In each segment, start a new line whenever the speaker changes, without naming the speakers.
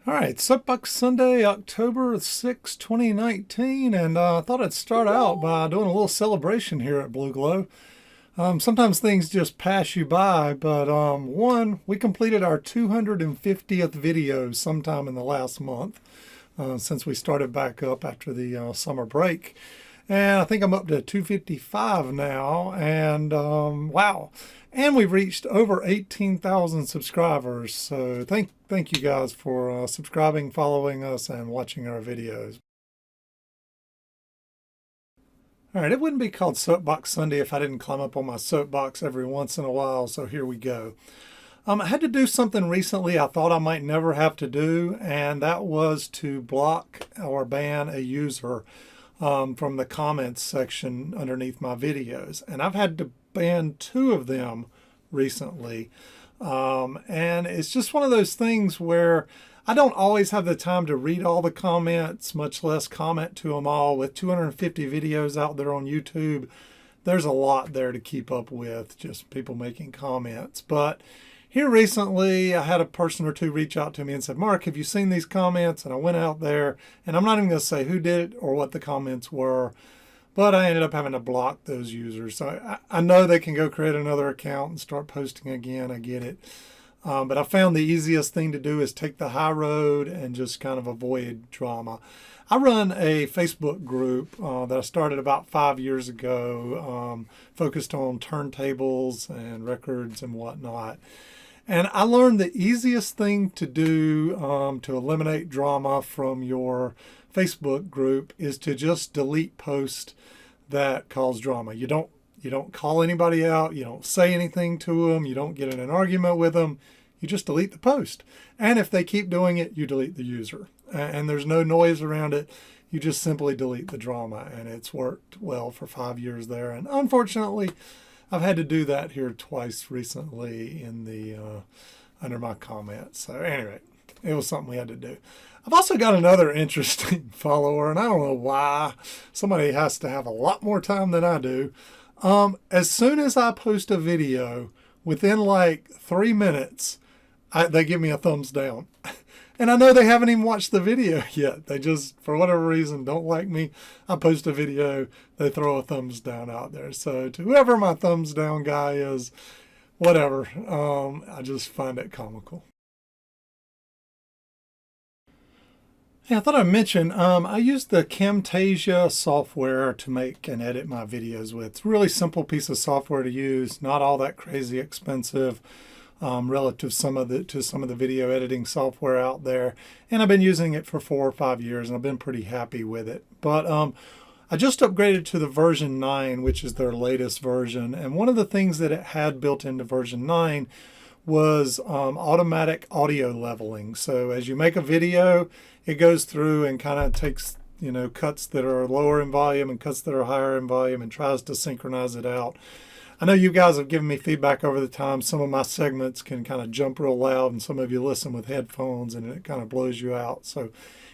All right, Soapbox Sunday, October 6, 2019, and I thought I'd start out by doing a little celebration here at Blue Glow. Sometimes things just pass you by, but one, we completed our 250th video sometime in the last month since we started back up after the summer break. And I think I'm up to 255 now, and wow. And we've reached over 18,000 subscribers. So thank you guys for subscribing, following us, and watching our videos. All right, it wouldn't be called Soapbox Sunday if I didn't climb up on my soapbox every once in a while, so here we go. I had to do something recently I thought I might never have to do, and that was to block or ban a user from the comments section underneath my videos. And I've had to ban 2 of them recently. And it's just one of those things where I don't always have the time to read all the comments, much less comment to them all. With 250 videos out there on YouTube, there's a lot there to keep up with, just people making comments. But here recently, I had a person or two reach out to me and said, Mark, have you seen these comments? And I went out there, and I'm not even going to say who did it or what the comments were, but I ended up having to block those users. So I know they can go create another account and start posting again. I get it. But I found the easiest thing to do is take the high road and just kind of avoid drama. I run a Facebook group that I started about 5 years ago, focused on turntables and records and whatnot. And I learned the easiest thing to do to eliminate drama from your Facebook group is to just delete posts that cause drama. You don't call anybody out. You don't say anything to them. You don't get in an argument with them. You just delete the post. And if they keep doing it, you delete the user. And there's no noise around it. You just simply delete the drama. And it's worked well for 5 years there. And unfortunately, I've had to do that here twice recently in the under my comments. So anyway, it was something we had to do. I've also got another interesting follower, and I don't know why. Somebody has to have a lot more time than I do. As soon as I post a video, within like 3 minutes, they give me a thumbs down. And I know they haven't even watched the video yet. They just, for whatever reason, don't like me. I post a video, they throw a thumbs down out there. So to whoever my thumbs down guy is, whatever, I just find it comical. Yeah, I thought I'd mention, I use the Camtasia software to make and edit my videos with. It's a really simple piece of software to use, not all that crazy expensive. Relative to some of the video editing software out there, and I've been using it for 4 or 5 years, and I've been pretty happy with it. But I just upgraded to the version 9, which is their latest version, and one of the things that it had built into version 9 was automatic audio leveling. So as you make a video, it goes through and kind of takes cuts that are lower in volume and cuts that are higher in volume and tries to synchronize it out. I know you guys have given me feedback over the time. Some of my segments can kind of jump real loud, and some of you listen with headphones and it kind of blows you out. So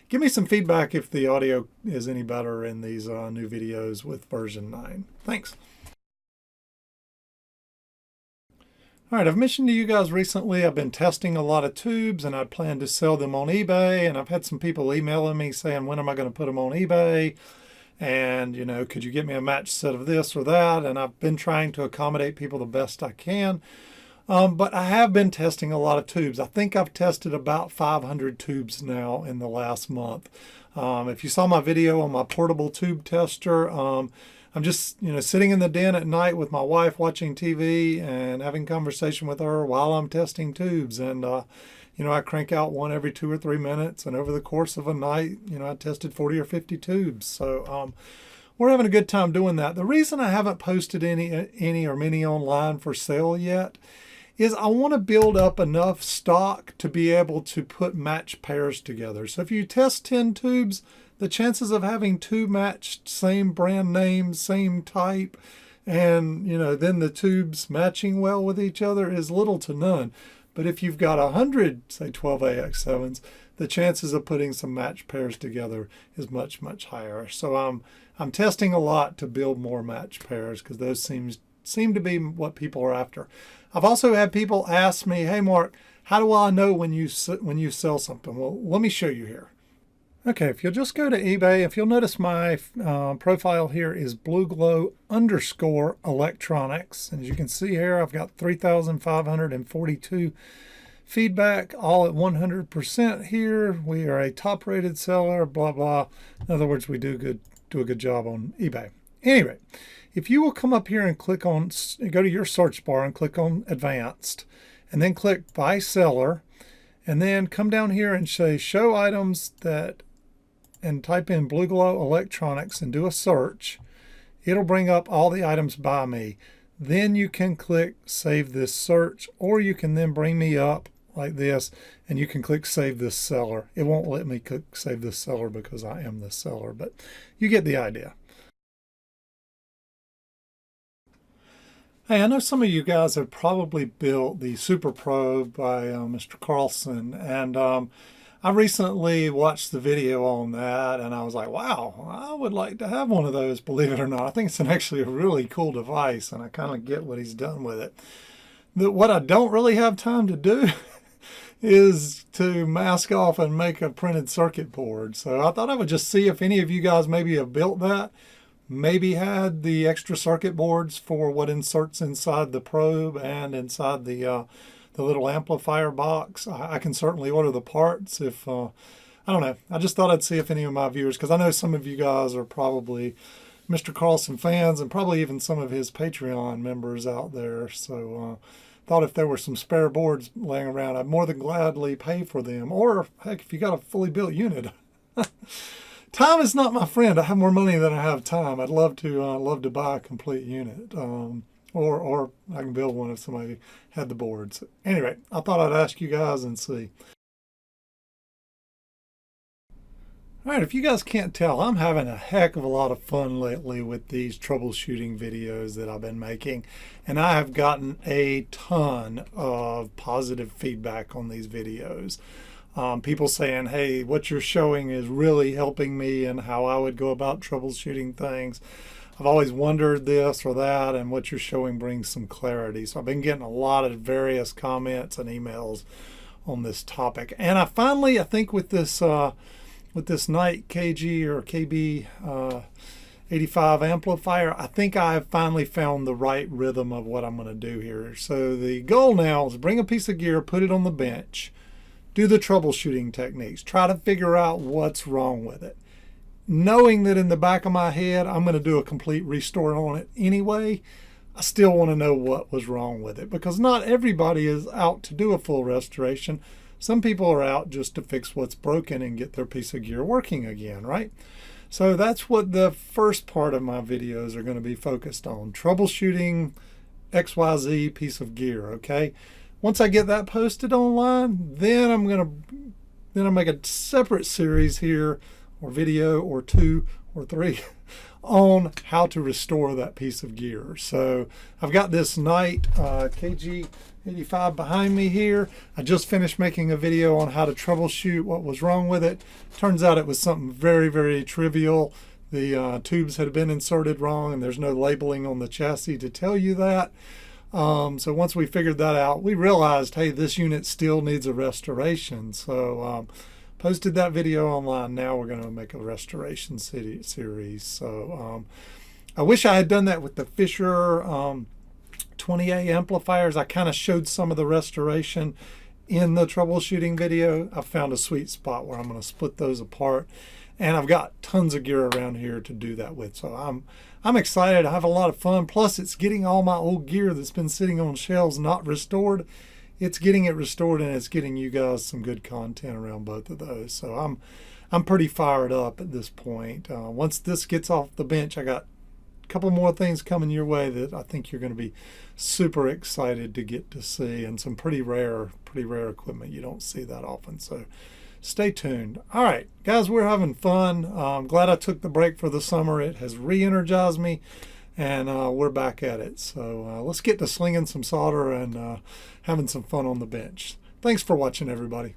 give me some feedback if the audio is any better in these new videos with version 9. Thanks. All right, I've mentioned to you guys recently I've been testing a lot of tubes, and I plan to sell them on eBay. And I've had some people emailing me saying, when am I going to put them on eBay? And, could you get me a match set of this or that? And I've been trying to accommodate people the best I can. But I have been testing a lot of tubes. I think I've tested about 500 tubes now in the last month. If you saw my video on my portable tube tester, I'm just, sitting in the den at night with my wife watching TV and having conversation with her while I'm testing tubes. And, I crank out one every 2 or 3 minutes, and over the course of a night, I tested 40 or 50 tubes. So we're having a good time doing that. The reason I haven't posted any or many online for sale yet is I want to build up enough stock to be able to put match pairs together. So if you test 10 tubes, the chances of having 2 matched, same brand name, same type, and then the tubes matching well with each other is little to none. But if you've got 100, say 12AX7s, the chances of putting some match pairs together is much, much higher. So I'm testing a lot to build more match pairs because those seem to be what people are after. I've also had people ask me, hey Mark, how do I know when you sell something? Well, let me show you here. Okay, if you'll just go to eBay, if you'll notice my profile here is blueglow_electronics. And as you can see here, I've got 3,542 feedback, all at 100% here. We are a top rated seller, blah, blah. In other words, we do a good job on eBay. Anyway, if you will come up here and click on, go to your search bar and click on advanced, and then click by seller, and then come down here and say show items that, and type in Blue Glow Electronics and do a search. It'll bring up all the items by me. Then you can click save this search, or you can then bring me up like this and you can click save this seller. It won't let me click save this seller because I am the seller, but you get the idea. Hey, I know some of you guys have probably built the Super Probe by Mr. Carlson, and I recently watched the video on that and I was like, wow, I would like to have one of those, believe it or not. I think it's actually a really cool device and I kind of get what he's done with it. What I don't really have time to do is to mask off and make a printed circuit board. So I thought I would just see if any of you guys maybe have built that, maybe had the extra circuit boards for what inserts inside the probe and inside the little amplifier box. I can certainly order the parts if, I don't know. I just thought I'd see if any of my viewers, because I know some of you guys are probably Mr. Carlson fans and probably even some of his Patreon members out there. So thought if there were some spare boards laying around, I'd more than gladly pay for them. Or heck, if you got a fully built unit. Time is not my friend. I have more money than I have time. I'd love to buy a complete unit. Or I can build one if somebody had the boards. Anyway, I thought I'd ask you guys and see. All right, if you guys can't tell, I'm having a heck of a lot of fun lately with these troubleshooting videos that I've been making. And I have gotten a ton of positive feedback on these videos. People saying, hey, what you're showing is really helping me in how I would go about troubleshooting things. I've always wondered this or that, and what you're showing brings some clarity. So I've been getting a lot of various comments and emails on this topic. And I finally, I think with this Night KG or KB 85 amplifier, I think I've finally found the right rhythm of what I'm going to do here. So the goal now is bring a piece of gear, put it on the bench, do the troubleshooting techniques, try to figure out what's wrong with it. Knowing that in the back of my head, I'm going to do a complete restore on it anyway, I still want to know what was wrong with it, because not everybody is out to do a full restoration. Some people are out just to fix what's broken and get their piece of gear working again, right? So that's what the first part of my videos are going to be focused on, troubleshooting XYZ piece of gear, okay? Once I get that posted online, then I'll make a separate series here, or video, or 2 or 3, on how to restore that piece of gear. So I've got this Night KG 85 behind me here. I just finished making a video on how to troubleshoot what was wrong with it. Turns out it was something very, very trivial. The tubes had been inserted wrong and there's no labeling on the chassis to tell you that. So once we figured that out, we realized, hey, this unit still needs a restoration. So posted that video online. Now we're going to make a restoration series. So I wish I had done that with the Fisher 20A amplifiers. I kind of showed some of the restoration in the troubleshooting video. I found a sweet spot where I'm going to split those apart, and I've got tons of gear around here to do that with. So I'm excited. I have a lot of fun. Plus, it's getting all my old gear that's been sitting on shelves not restored. It's getting it restored, and it's getting you guys some good content around both of those. So I'm pretty fired up at this point. Once this gets off the bench, I got a couple more things coming your way that I think you're going to be super excited to get to see, and some pretty rare equipment. You don't see that often. So stay tuned. All right, guys, we're having fun. I'm glad I took the break for the summer. It has re-energized me, and we're back at it. So let's get to slinging some solder and having some fun on the bench. Thanks for watching, everybody.